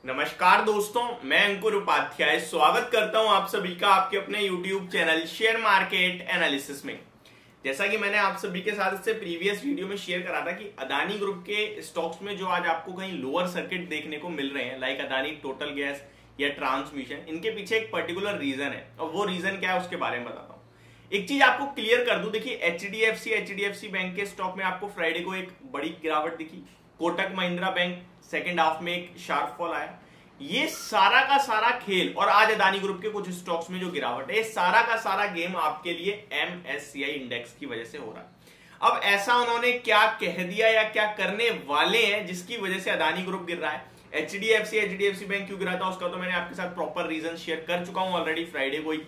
नमस्कार दोस्तों, मैं अंकुर उपाध्याय स्वागत करता हूं आप सभी का आपके अपने YouTube channel share market analysis में। जैसा कि मैंने आप सभी के साथ इससे प्रीवियस वीडियो में शेयर करा था कि अदानी ग्रुप के स्टॉक्स में जो आज आपको कहीं लोअर सर्किट देखने को मिल रहे हैं, लाइक अदानी टोटल गैस या ट्रांसमिशन, इनके पीछे एक पर्टिकुलर रीजन है और वो रीजन क्या है उसके बारे में बताता हूँ। एक चीज आपको क्लियर कर दूं, देखिए एचडीएफसी बैंक के स्टॉक में आपको फ्राइडे को एक बड़ी गिरावट दिखी। Kotak Mahindra bank second half में एक शार्प फॉल आया। ये सारा का सारा खेल और आज अदानी ग्रुप के कुछ स्टॉक्स में जो गिरावट है, ये सारा का सारा गेम आपके लिए MSCI इंडेक्स की वजह से हो रहा है। अब ऐसा उन्होंने क्या कह दिया या क्या करने वाले हैं जिसकी वजह से अदानी ग्रुप गिर रहा है? एचडीएफसी बैंक क्यों गिरा था उसका तो मैंने आपके साथ प्रॉपर रीजन शेयर कर चुका हूं ऑलरेडी फ्राइडे को ही।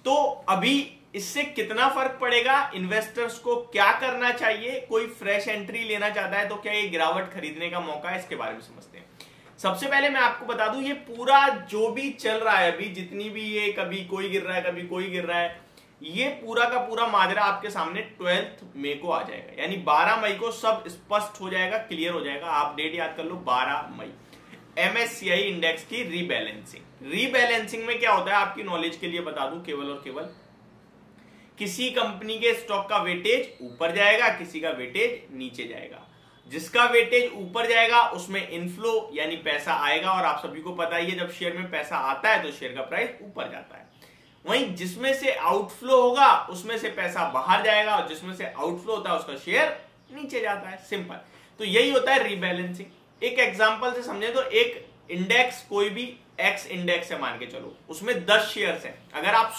तो अभी इससे कितना फर्क पड़ेगा, इन्वेस्टर्स को क्या करना चाहिए, कोई फ्रेश एंट्री लेना चाहता है तो क्या ये गिरावट खरीदने का मौका है, इसके बारे में समझते हैं। सबसे पहले मैं आपको बता दूं, ये पूरा जो भी चल रहा है अभी, जितनी भी ये कभी कोई गिर रहा है कभी कोई गिर रहा है, ये पूरा का पूरा माजरा आपके सामने 12 मई को आ जाएगा, यानी 12 मई को सब स्पष्ट हो जाएगा, क्लियर हो जाएगा। आप डेट याद कर लो, 12 मई MSCI इंडेक्स की रीबैलेंसिंग में क्या होता है आपकी नॉलेज के लिए बता दूं, केवल और केवल किसी कंपनी के स्टॉक का वेटेज ऊपर जाएगा, किसी का वेटेज नीचे जाएगा। जिसका वेटेज ऊपर जाएगा उसमें इनफ्लो यानी पैसा आएगा, और आप सभी को पता ही है जब शेयर में पैसा आता है तो शेयर का प्राइस ऊपर जाता है। वहीं जिसमें से आउटफ्लो होगा उसमें से पैसा बाहर जाएगा, और जिसमें से आउटफ्लो होता है उसका शेयर नीचे जाता है। सिंपल। तो यही होता है रीबैलेंसिंग। एक एग्जांपल से समझे तो एक इंडेक्स, कोई भी एक्स इंडेक्स है मान के चलो, उसमें 10 शेयर्स हैं। अगर आप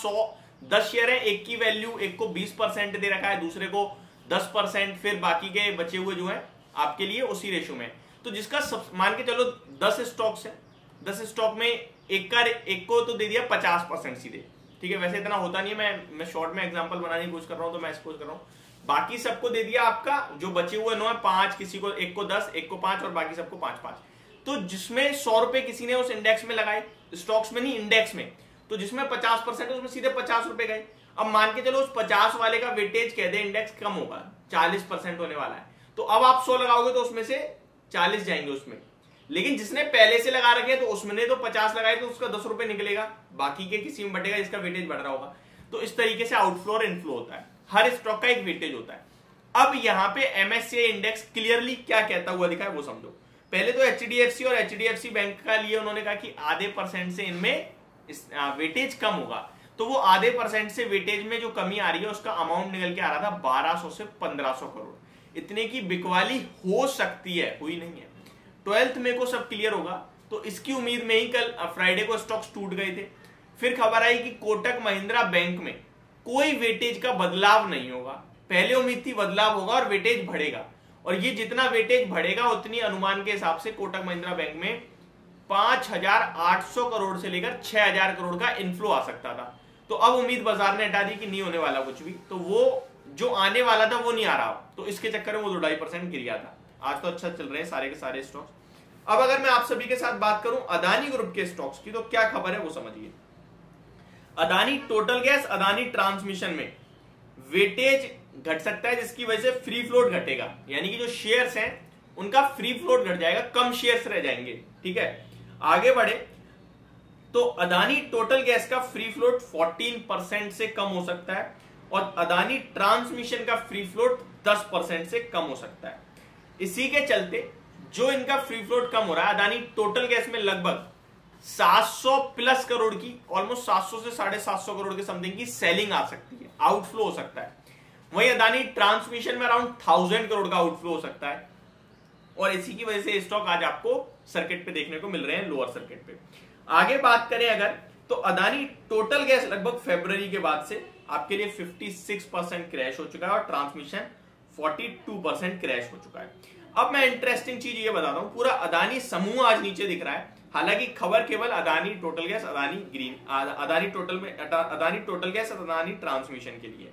10 शेयर है, एक की वैल्यू, एक को 20% दे रखा है, दूसरे को 10%, फिर बाकी के बचे हुए जो है आपके लिए उसी रेशो में। तो जिसका मान के चलो 10 स्टॉक्स है, 10 स्टॉक में एक को तो दे दिया 50% सीधे, ठीक है। वैसे इतना होता नहीं है, मैं शॉर्ट में एग्जांपल बनाने की कोशिश कर रहा हूं तो मैं सपोज कर रहा हूं बाकी सबको दे दिया आपका जो बचे हुए 9 है 5, किसी को एक को 10, एक को 5 और बाकी सबको 5-5। तो जिसमें 100 रुपए किसी ने उस इंडेक्स में लगाए, स्टॉक्स में नहीं इंडेक्स में, तो जिसमें 50% है उसमें सीधे 50 रुपए गए। अब मान के चलो उस 50 वाले का वेटेज कह दे इंडेक्स कम होगा, 40% होने वाला है, तो अब आप 100 लगाओगे तो उसमें से 40 जाएंगे उसमें। लेकिन जिसने पहले से लगा रखे तो उसने तो 50 लगाए तो उसका 10 रुपए निकलेगा, बाकी के किसी में बटेगा जिसका वेटेज बढ़ रहा होगा। तो इस तरीके से आउटफ्लो और इनफ्लो होता है, हर स्टॉक का एक वेटेज होता है। अब यहां पे MSCI इंडेक्स क्लियरली क्या कहता हुआ दिखा है वो समझो। पहले तो HDFC और HDFC बैंक का लिए उन्होंने कहा कि आधे % से इनमें वेटेज कम होगा। तो वो आधे % से वेटेज में जो कमी आ रही है उसका अमाउंट निकल के आ रहा था 1200 से 1500 करोड़। इतने की बिकवाली हो सकती है, हुई नहीं है। 12 मई को सब क्लियर होगा, तो इसकी उम्मीद में ही कल फ्राइडे को स्टॉक्स टूट गए थे। फिर खबर आई कि कोटक महिंद्रा बैंक में कोई वेटेज का बदलाव नहीं होगा। पहले उम्मीद थी बदलाव होगा और वेटेज बढ़ेगा, और ये जितना वेटेज बढ़ेगा उतनी अनुमान के हिसाब से कोटक महिंद्रा बैंक में 5800 करोड़ से लेकर 6000 करोड़ का इनफ्लो आ सकता था। तो अब उम्मीद बाजार ने हटा दी कि नहीं होने वाला कुछ भी, तो वो जो आने वाला था वो नहीं आ रहा, तो इसके चक्कर में वो 2.5% गिर गया था। आज तो अच्छा चल रहे हैं सारे के सारे स्टॉक्स। अब अगर मैं आप सभी के साथ बात करूं अदानी ग्रुप के स्टॉक्स की, तो क्या खबर है वो समझिए। Adani total gas, Adani transmission में वेटेज घट सकता है जिसकी वजह से फ्री फ्लोट घटेगा, यानी कि जो शेयर्स हैं उनका फ्री फ्लोट घट जाएगा, कम शेयर्स रह जाएंगे, ठीक है। आगे बढ़े तो अदानी टोटल गैस का फ्री फ्लोट 14% से कम हो सकता है, और अदानी ट्रांसमिशन का फ्री फ्लोट 10% से कम हो सकता है। इसी के चलते जो इनका फ्री फ्लोट कम हो रहा है, अदानी टोटल गैस में लगभग 700 प्लस करोड़ की, ऑलमोस्ट 700 से 750 करोड़ के समथिंग की सेलिंग आ सकती है, आउटफ्लो हो सकता है। वहीं अदानी ट्रांसमिशन में अराउंड 1000 करोड़ का आउटफ्लो हो सकता है, और इसी की वजह से स्टॉक आज आपको सर्किट पे देखने को मिल रहे हैं, लोअर सर्किट पे। आगे बात करें अगर, तो अदानी टोटल गैस लगभग फरवरी के बाद से आपके लिए 56% क्रैश हो चुका है, और ट्रांसमिशन 42% क्रैश हो चुका है। अब मैं इंटरेस्टिंग चीज ये बताता हूं, पूरा अदानी समूह आज नीचे दिख रहा है। हालांकि खबर केवल Adani total gas, Adani green, Adani total gas, Adani transmission के लिए।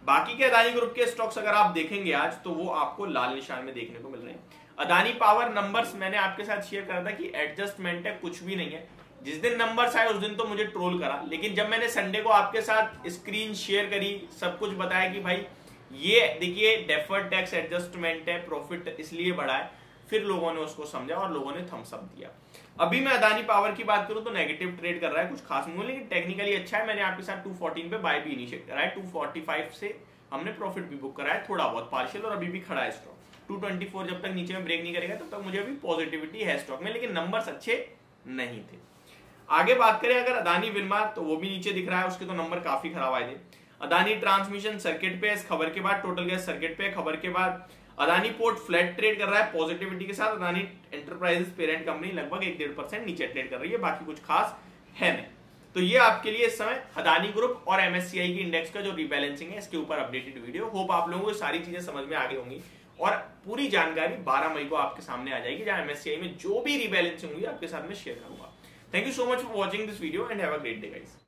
बाकी के अदानी ग्रुप के स्टॉक्स अगर आप देखेंगे आज, तो वो आपको लाल निशान में देखने को मिल रहे हैं। अदानी पावर नंबर्स मैंने आपके साथ शेयर करा था कि एडजस्टमेंट है, कुछ भी नहीं है। जिस दिन नंबर्स आए उस दिन तो मुझे ट्रोल करा, लेकिन जब मैंने संडे को आपके साथ स्क्रीन शेयर करी, सब कुछ बताया कि भाई ये देखिए डेफर्ड टैक्स एडजस्टमेंट है, प्रॉफिट इसलिए बढ़ा है, फिर लोगों ने उसको समझा और लोगों ने थम्स अप दिया। अभी मैं अदानी पावर की बात करूं तो नेगेटिव ट्रेड कर रहा है, कुछ खास मूव, लेकिन टेक्निकली अच्छा है। मैंने आपके साथ 214 पे बाय भी इनिशिएट करा है, 245 से हमने प्रॉफिट भी बुक करा है, थोड़ा बहुत पार्शियल, और अभी भी खड़ा है स्टॉक। 224 जब तक नीचे में ब्रेक नहीं करेगा तब तक मुझे अभी पॉजिटिविटी है स्टॉक में, लेकिन नंबर्स अच्छे नहीं थे। आगे बात करें अगर अदानी विनमार, तो वो भी नीचे दिख रहा है, उसके तो नंबर काफी खराब आए थे। अदानी ट्रांसमिशन सर्किट पे इस खबर के बाद, टोटल गैस सर्किट पे खबर के बाद। अदानी पोर्ट फ्लैट ट्रेड कर रहा है पॉजिटिविटी के साथ। अदानी एंटरप्राइजेस पेरेंट कंपनी लगभग 1-1.5% नीचे ट्रेड कर रही है, बाकी कुछ खास है नहीं। तो ये आपके लिए इस समय अदानी ग्रुप और एमएससीआई की इंडेक्स का जो रिबैलेंसिंग है इसके ऊपर अपडेटेड वीडियो। होप आप लोगों को सारी चीजें समझ में आ गई होंगी और पूरी जानकारी 12 मई को आपके सामने आ जाएगी, जहां एमएससीआई में जो भी रिबैलेंसिंग होगी आपके साथ में शेयर करूंगा। Thank you so much for watching this video and have a great day guys.